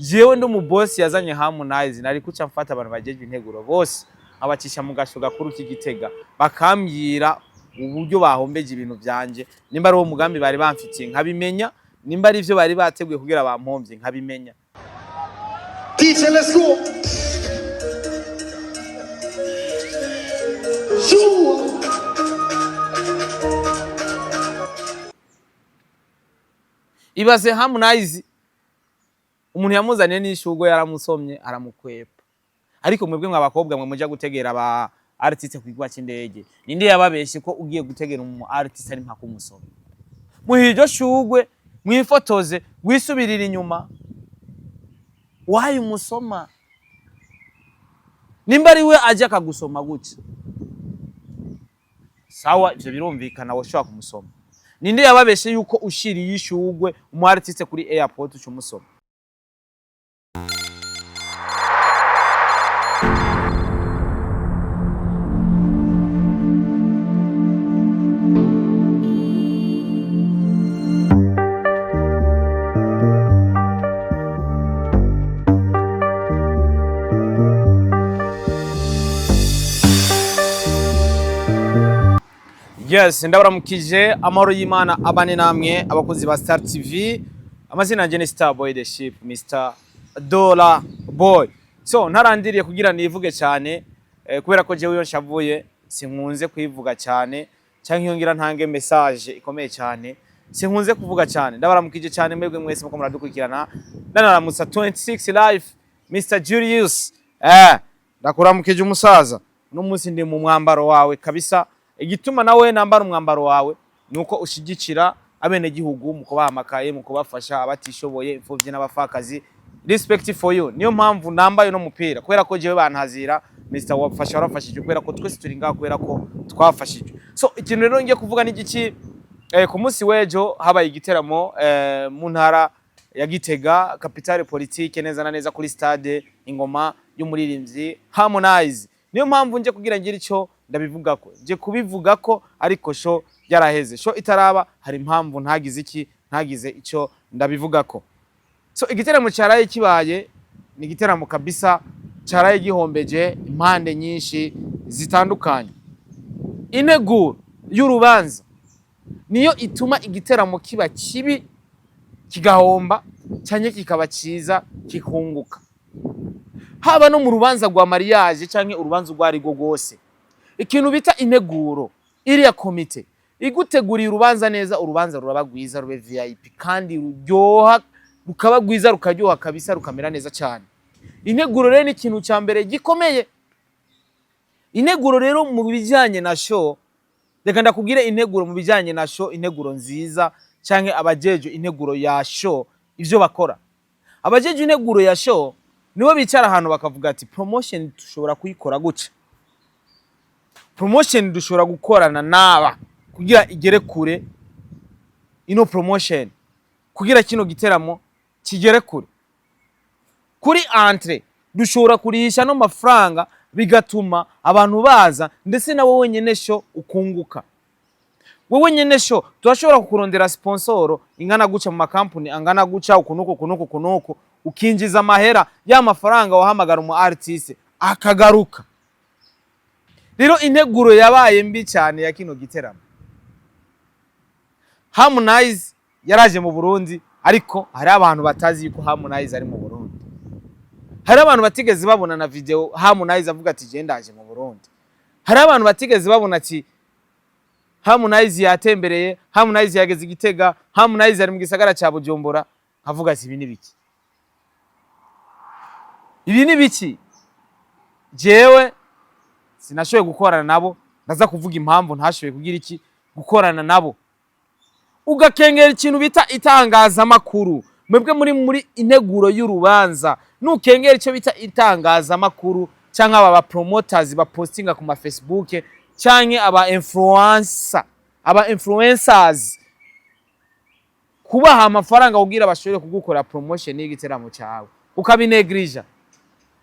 jewe ndo mu boss yazanye Harmonize nari kuca mfata abantu bajeje integuro bose abacisha mu gasho gakuru k'Igitega bakambwira uburyo bahombeje ibintu byanje nimba ari uwo mugambi bari bamfitiye nkabimenya nimba ari ivyo bari bateguye kugira bampombye nkabimenya. DJ, let's go. Ibaze Harmonize umuntu yamuzaniye n'ishurwe yaramusomye aramukwepa, ariko mwebwe mw'abakobwa mwe muja gutegera aba artiste kwigwa cy'indege ninde yababeshe ko ugiye gutegera umu artiste ari mpaka umusoma muhijo shurwe mwifotoze wisubirira inyuma wayi umusoma nimba ari we aje akagusoma gutya sawa ivyo birumvikana woshobora kumusoma. Ninde yababeshe yuko ushiriye ishurwe umu artiste kuri airport ucumusoma? Yes, ndabaramukije amahoro y'Imana abane namwe abakozi ba Star TV. Amazina yanje ni Star Boy the Ship, Mr. Dollar Boy. So ntarandiriye kugira nivuge cyane kubera ko jewe yo nshavuye sinkunze kwivuga cyane cyangwa yongira ntange message ikomeye cyane sinkunze kuvuga cyane. Ndabaramukije cyane mwebwe mwese muko muradukurikirana. Ndanaramutsa 26 live Mr. Julius. Ndakuramukije umusaza. No munsi ndi mu mwambaro wawe kabisa. Igituma nawe nambara umwambaro wawe nuko ushigikira abene gihugu mu kubahamakaye mu kubafasha abatishoboye imfuvye n'abafakazi. Respect for you. Niyo mpamvu nambaye no mupira kubera ko jewe bantazira Mr. wafasha warafashije kubera ko twese turi ngaho kubera ko twafashije. So ikintu rero ngiye kuvuga ni giki ku munsi wejo habaye igiteramo mu ntara ya Gitega capitale politique neza na neza kuri stade ingoma y'umuririmbyi Harmonize. Niyo mpamvu nje kugira ngira ico ndabivuga ko je kubivuga ko ariko sho yaraheze sho itaraba hari impamvu ntagize ico ndabivuga ko. So igiteramo cyaraye kibaye ni igiteramo kabisa cyaraye gihombeje impande nyinshi zitandukanye. Integuro y'urubanza niyo ituma igiteramo kiba kibi kigahomba cyane kikaba ciza kikunguka. Haba no mu rubanza rwa mariage canke urubanza rwari go gose ikintu bita integuro iriya komite iguteguriye urubanza neza urubanza rurabagwiza rube VIP kandi ruryoha rukabagwiza rukaryoha kabisa rukamera neza cyane. Integuro rero ni ikintu cya mbere gikomeye. Integuro rero mu bijyanye na show reka ndakubwire integuro mu bijyanye na show integuro nziza canke abajeje integuro ya show ivyo bakora. Abajeje integuro ya show nibo bicara ahantu bakavuga ati promotion dushobora kuyikora guca. Promotion dushobora gukorana naba kugira igere kure ino promotion kugira kino giteramo kigere kure. Kuri entrée dushobora kurihisha no mafaranga bigatuma abantu baza ndetse na wowe nyene sho ukunguka. Wowe nyene sho turashobora kukurondera sponsor ingana guca mu makampuni angana guca ukunuko ukinjiza amahera ya mafaranga wahamagara mu artiste akagaruka. Rero integuro yabaye mbi cyane ya kino giteramo. Harmonize yaraje mu Burundi ariko hari abantu batazi yuko Harmonize ari mu Burundi. Hari abantu batigeze babona na video Harmonize avuga ati je ndaje mu Burundi. Hari abantu batigeze babona ati Harmonize yatembereye, Harmonize yageze Gitega, Harmonize ari mu gisagara cya Bujumbura avuga ati ibi ni biki. Ibi ni biki? Jewe sinashoboye gukorana nabo ndaza kuvuga impamvu ntashoboye kugira iki gukorana nabo. Ugakengera ikintu bita itangaza makuru mwebwe muri integuro y'urubanza nukengera icyo bita itangaza makuru cyangwa aba promoters bapostinga ku ma Facebook cyangwa aba influencers kubaha amafaranga kugira bashobore kugukora promotion y'igiteramo cyawe ukabinegrija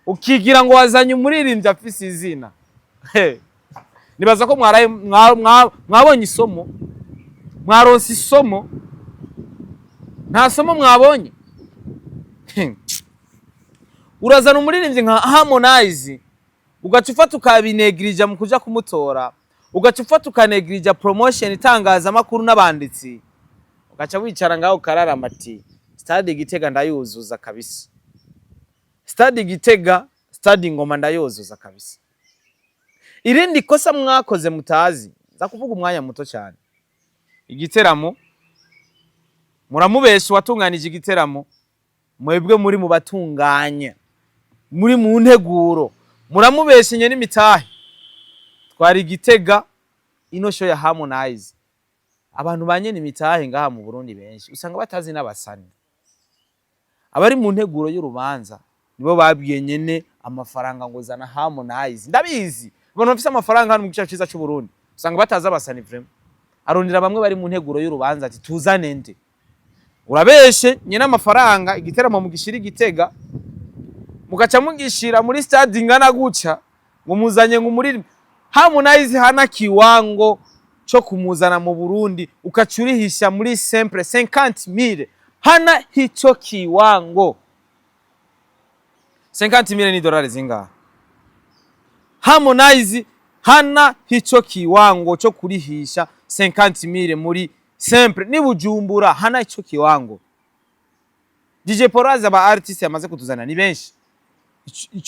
ukigira ngo wazanye umuririmbyi afise izina. Nibaza ko mwabonye isomo mwaronse isomo nta somo mwabonye. urazana umuririmbyi nka Harmonize ugaca ufata ukabinegirija mu kuja kumutora, ugaca ufata ukanegirija promotion itangaza makuru n'abanditsi, ugaca wicara ngaho kararama ati stade Gitega ndayuzuza kabisa, stade Gitega, stade Ngoma ndayuzuza kabisa. Irindi kosa mwakoze mutazi, za kuvuga umwanya muto cyane. Igiteramo muramubesha watunganije igiteramo, mwebwe muri mu batunganya, muri mu nteguro, muramubeshenye n'imitahe. Twari Gitega ino show ya Harmonize, abantu banyene imitahe ngaha mu Burundi benshi usanga batazi n'abasani. Abari mu nteguro y'urubanza nibo babwiye nyene amafaranga ngo zana Harmonize. Ndabizi abantu bafise amafaranga hano mu gice ciza cy'u Burundi usanga batazi abasani vraiment. Arondira bamwe bari mu nteguro y'urubanza ati tuzane nde. Urabeshe nyene amafaranga igiteramo mu gishiri Gitega, mugaca mugishira muri stade ingana guca ngo muzanye ngo muri Harmonize hana kiwango cyo kumuzana mu Burundi ukacurihisha muri simple 50,000, hana hicho kiwango. 50,000 ni dolari zingahe? Harmonize hana hicho kiwango cyo kurihisha 50,000 muri simple ni Bujumbura, hana hicho kiwango. DJ Poraza ba artist yamaze kutuzana ni benshi,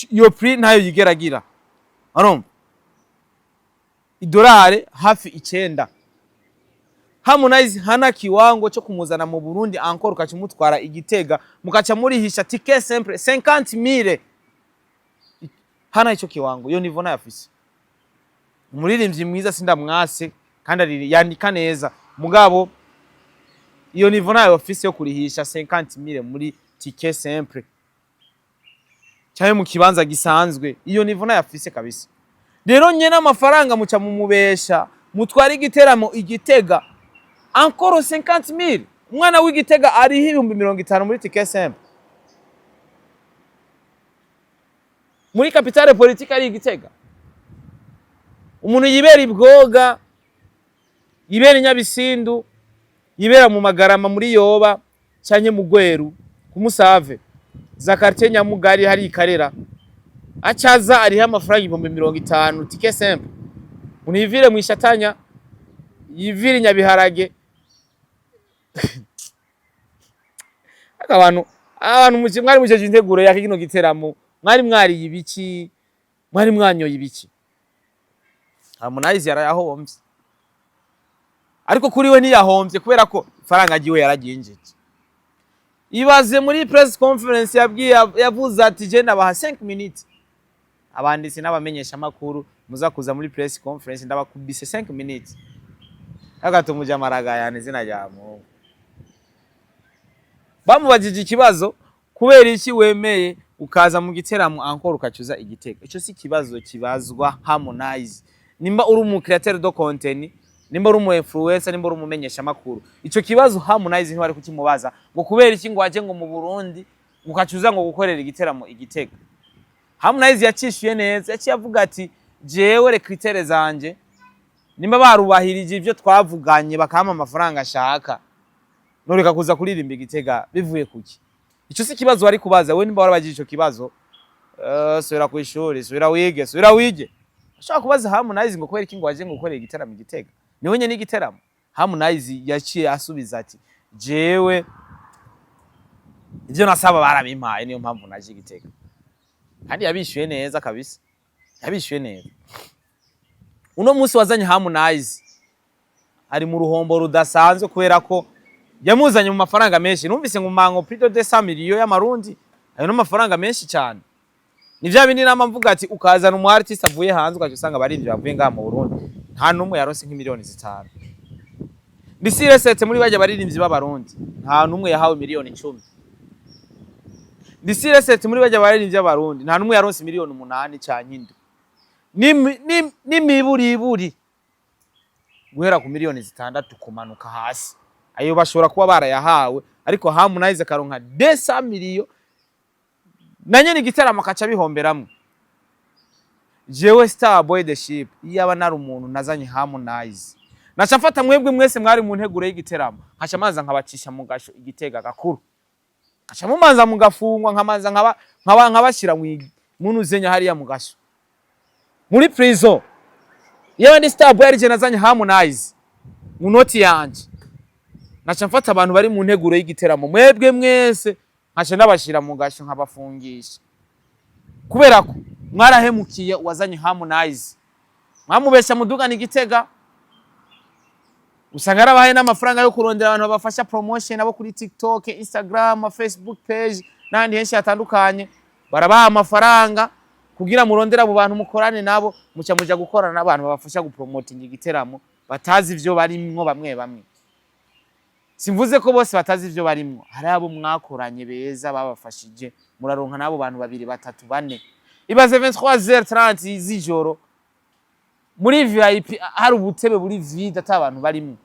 iyo prix ntayo yigeragira. Arumva idolari hafi 9. Harmonize hana kiwango cyo kumuzana mu Burundi encore ukacimutwara Igitega mukaca murihisha ticket simple 50,000, hana ico kiwango. Yo nivo nayafise. Umuririmbyi mwiza sindamwase kandi ari yandika neza, mugabo iyo nivo nayo office yo kurihisha 50,000 muri ticket simple cyaye mu kibanza gisanzwe, iyo nivo nayafise kabisa. Rero nyene amafaranga muca mumubesha mutwara igiteramo Igitega encore 50,000. Umwana w'Igitega ari 50,000 muri ticket simple. Muri capitale politique ari Igitega. Umuntu yibera Ibwoga, yibera Nyabisindu, yibera mu Magarama muri Yoba cyanye mu Gweru kumusave za quartier Nyamugari hari Ikarera, acaza ari amafaranga 50,000 ticket simple. Univire mu Ishatanya, yivire Nyabiharage. Abantu mwari mujeje integuro ya kino giteramo, mwari ibiki, mwari mwanyoye ibiki. Harmonize yarayahombye, ariko kuri we ntiyahombye kubera ko faranga agiwe yaraginjije. Ibaze muri press conference yavuze ati je ndabaha 5 minutes, abanditsi n'abamenyesha makuru muzakuza muri press conference ndabakubise 5 minutes, agatumuje amaraga yane zina ryamo. Bamubajije ikibazo, kubera iki wemeye ukaza mu giteramo encore ukacuza Igitega. Ico si kibazo kibazwa Harmonize. Nimba uri umu createur de contenu, nimba uri umu influencer, nimba uri umumenyesha makuru, ico kibazo Harmonize ntwari kukimubaza ngo kubera iki ngo aje ngo mu Burundi ukacuza ngo gukorera igiteramo Igitega. Harmonize yacishuye neza, yaciye avuga ati jewe recruiter zanje nimba barubahirije ivyo twavuganye bakama amafaranga ashaka, noreka kuza kuririmba Igitega bivuye kuki. Ico si kibazo wari kubaza we, nimba warabajije ico kibazo subira ku ishuri, subira wige. Ashaka kubaza Harmonize ngo kubera iki ngo aje ngo gukorera igiteramo Igitega. Niwe nyene igiteramo. Harmonize yaciye asubiza ati jewe ivyo nasaba barabimpaye, niyo mpamvu naje Igitega. Kandi yabishuye neza kabisa, yabishuye neza. Uno munsi wazanye Harmonize ari mu ruhombo rudasanzwe kubera ko yamuzanye mu mafaranga menshi. Numvise ngo mango plus de 200 millions y'amarundi, ayo no mafaranga menshi cyane. Nivya bindi nama mvuga ati ukazana umu artist avuye hanze ukaje usanga barindi bavuye ngaha mu Burundi nta numwe yaronse nk'imiliyoni 5. Bisire sete muri baje baririmbyi b'abarundi nta numwe yahawe miliyoni 10. Bisire sete muri baje baririmbyi b'abarundi nta numwe yaronse miliyoni 8 cyanyindo. Ni miburi guhera ku miliyoni 6 kumanuka hasi. Ayo bashobora kuba barayahawe, ariko Harmonize karonka 200 millions nanye ni giteramo kaca bihomberamwe. Jewe Star Boy the Ship yaba nari umuntu nazanye Harmonize, naca mfata mwebwe mwese mwari mu nteguro y'igiteramo, nkaca manza nkabacisha mu gasho Igitega gakuru, nkaca mumanza mugafungwa, nkamanza nkaba nkabashira muntu zenya hariya mu gasho muri prison yewe ndi Starboy ari je nazanye Harmonize mu noti yanje naca mfata abantu bari mu nteguro y'igiteramo mwebwe mwese nkaca nabashira mu gasho nkabafungisha kubera ko mwarahemukiye wazanye Harmonize mwamubesha mudugana igitega usanga arabahaye n'amafaranga yo kurondera abantu babafasha promotion abo kuri TikTok, Instagram, Facebook page n'andi henshi hatandukanye barabaha amafaranga kugira murondera abo bantu mukorane nabo muca muja gukorana n'abantu babafasha gupromoting igiteramo batazi ivyo barimwo bamwe simvuze ko bose batazi ivyo barimwo hari abo mwakoranye beza babafashije muraronka nabo bantu babiri batatu bane ibaze 23h30 z'ijoro muri VIP hari ubutebe buri vide ata abantu barimo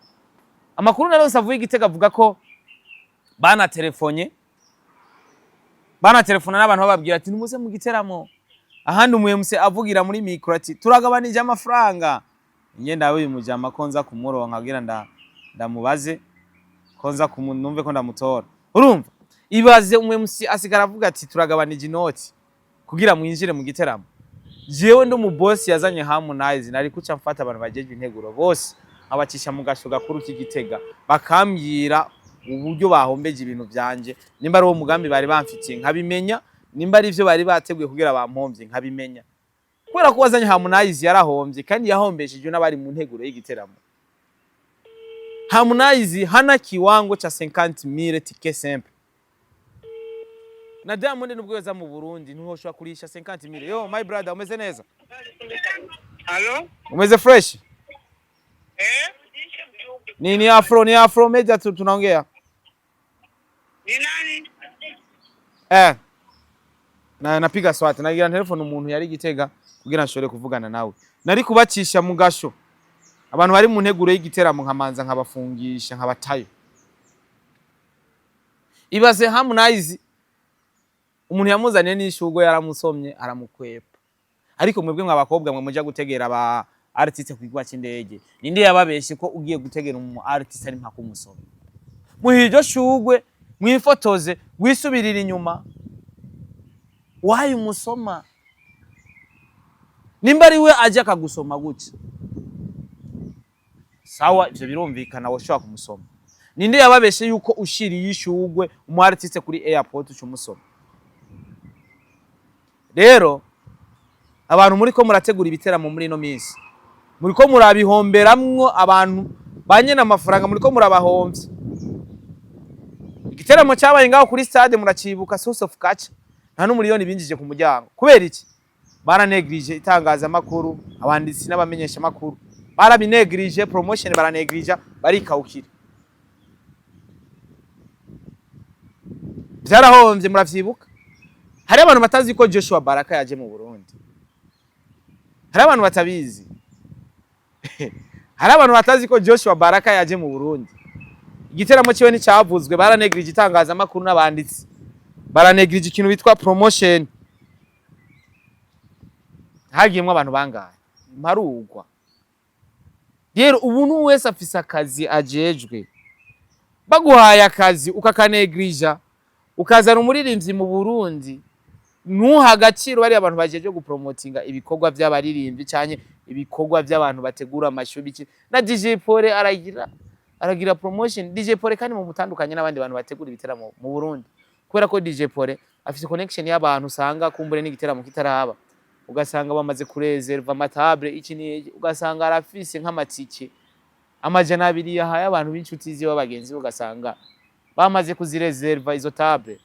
amakuru naronse avuye igitega avuga ko bana telefone n'abantu bababwira ati numuze mu giteramo ahandi umuyemuse avugira muri micro ati turagabanije amafaranga ngenda we mujama konza kumuronka kugira ndamubaze konza kumunumve ko ndamutora urumva ibaze umuyemuse asigara avuga ati turagabanije inoti kugira mwinjire mu giteramo jewe ndo mu boss yazanye Harmonize nari kuca mfata abantu bajeje integuro bose abacisha mu gasho gakuru k'igitega bakambwira uburyo bahombeje ibintu byanje nimba ari uwo mugambi bari bamfitiye nkabimenya nimba ari ivyo bari bateguye kugira bampombye nkabimenya kubera ko wazanye Harmonize yarahombye kandi yahombesheje n'abari mu nteguro y'igiteramo Harmonize hana kiwango cha 50,000 ticket simple na Diamond nubwo yaza mu Burundi ntuhoshwa kurisha 50,000 yo my brother umeze neza Allo umeze fresh ni afro media tunaongea ni nani napiga swati nagira telefone umuntu yari gitega kugira nshore kuvugana nawe nari kubacisha mu gasho abantu bari mu nteguro y'igiteramo nkamanza nkabafungisha nkabatayo ibaze Harmonize umuntu yamuzaniye n'ishugo yaramusomye aramukwepa ariko mwebwe mwabakobwa mwe muja gutegera aba artiste kwigwa cy'indege ninde yababeshe ko ugiye gutegera umu artiste ari mpaka umusoma muhijo shugwe mwifotoze wisubirira inyuma wayi umusoma nimba ari we aje akagusoma gutya sawa ivyo birumvikana woshobora kumusoma ninde yababeshe yuko ushiriye ishugwe umu artiste kuri airport ucumusoma rero abantu muri ko murategura ibiteramo muri no minsi muri ko murabihomberamwo abantu banyene amafaranga muri ko murabahomvye igiteramo cyabaye ngaho kuri stade muracibuka source of catch nta n'umuriyoni binjije ku muryango kubera iki baranegrije itangaza makuru abanditsi n'abamenyesha makuru barabinegrije promotion baranegrija barikawukira byarahomvye muravyibuka hari abantu batazi ko Joshua Baraka yaje mu Burundi hari abantu batabizi hari abantu batazi ko Joshua Baraka yaje mu Burundi igiteramo cyiwe ni cyavuzwe baranegrije itangaza makuru n'abanditsi baranegrije ikintu bitwa promotion hagiyemwe abantu bangaye marugwa rero ubuntu wese afisa akazi ajejwe baguhaye akazi ukakanegrija ukazana umuririmbyi mu Burundi nuha agaciro bari abantu bajeje gupromotinga ibikorwa by'abaririmbyi cyane ibikorwa by'abantu bategura amashubi na DJ Pole aragira promotion DJ Pole kandi mu mutandukanye n'abandi bantu bategura ibiteramo mu Burundi kubera ko DJ Pole afise connection y'abantu usanga kumbure n'igiteramo kitaraba ugasanga bamaze kureserva amatable iki ni ugasanga arafise nk'amatike amajana 2 yahaye abantu b'inshuti ziwe bagenzi ugasanga bamaze kuzireserva izo table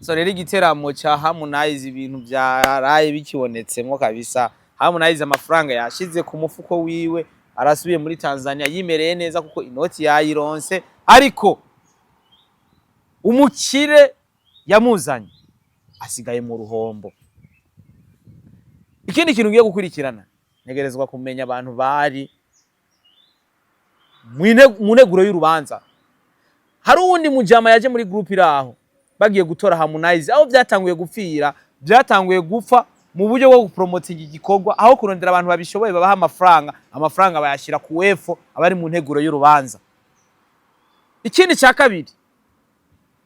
so rero igiteramo cha Harmonize ibintu byaraye bikibonetsemwo kabisa Harmonize amafaranga yashize ku mufuko wiwe arasubiye muri Tanzania yimereye neza kuko inoti yayironse ariko umukire yamuzanye asigaye mu ruhombo ikindi kintu ngiye gukurikirana negerezwa kumenya abantu bari mu neguro y'urubanza hari uwundi mujama yaje muri group iraho bagiye gutora Harmonize aho byatanguye gupfira byatanguye gupfa mu buryo bwo gupromoting igikorwa aho kurondera abantu babishoboye babaha amafaranga bayashira ku wefo abari mu nteguro y'urubanza ikindi cya kabiri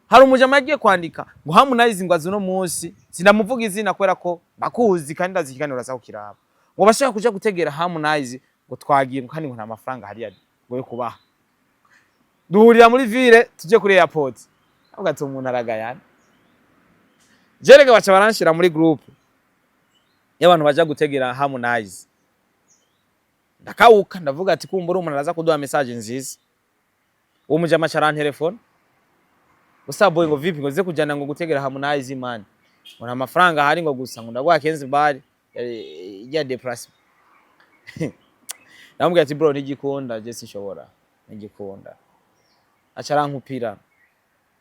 hari umujama yagiye kwandika ngo Harmonize ngo azuno munsi sinamuvuga izina kwera ko bakuzi kandi ndazikiganira za ukiraba ngo bashaka kuja gutegera Harmonize ngo twagiye kandi ngo nta mafaranga hari yari ngo yo kubaha duhurira muri ville tuje kuri airport avuga ati umuntu aragayana jerega baca baranshira muri group y'abantu baje gutegera Harmonize ndakawuka ndavuga ati kumbura umuntu araza kuduha message nziza uwo mujama charana telefone gusa boy ngo vipi ngo ze kujana ngo gutegera Harmonize man ngo nta mafaranga hari ngo gusa ngo ndagwa 𝐂𝐻𝐵 ya depress namubwira ati bro ntigikunda je sinshobora ntigikunda acarankupira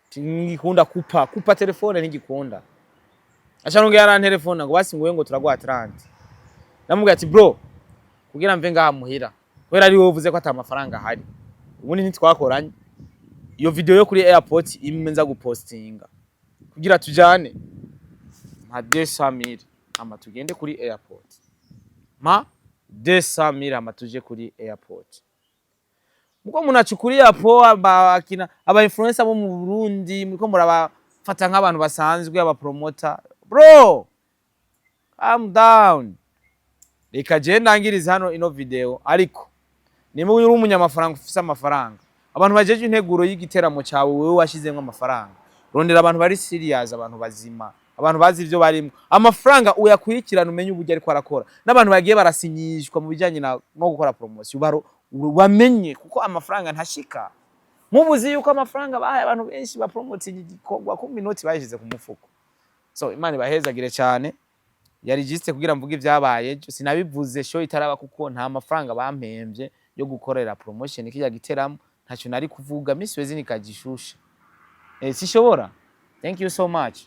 ntigikunda kupa telefone ntigikunda acarongera ara telefone ngo basi ngo turagwa 30 namubwira ati bro kugira mve ngaha muhira kwera ari wowe uvuze ko ata mafaranga hari ubundi ntitwakoranye iyo video yo kuri airport imenza gupostinga kugira tujane ma 200,000 ama tugende kuri airport ma 200,000 ama tuje kuri airport muko munacukuri apo bakina aba influencer bo mu Burundi muko murabafata nk'abantu basanzwe aba promoter bro calm down reka je ndangiriza hano ino video ariko nimwe uri umunyamafaranga ufise amafaranga abantu bajeje integuro y'igiteramo cyawe wewe washizemo amafaranga rondera abantu bari serious abantu bazima abantu bazi ivyo barimo amafaranga uyakurikirana umenye uburyo ariko arakora n'abantu bagiye barasinyishwa mu bijanye no gukora promotion baro wamenye kuko amafaranga ntashika mubuzi yuko amafaranga bahaye abantu benshi ba promote igikorwa ku minoti bahishize ku mufuko so imana ibahezagire cyane yari jiste kugira mvuge ivyabaye sinabivuze show itaraba kuko nta mafaranga bampembye yo gukorera promotion kijya giteramo ntacyo nari kuvuga Miss Wezi nikajishusha sishobora thank you so much.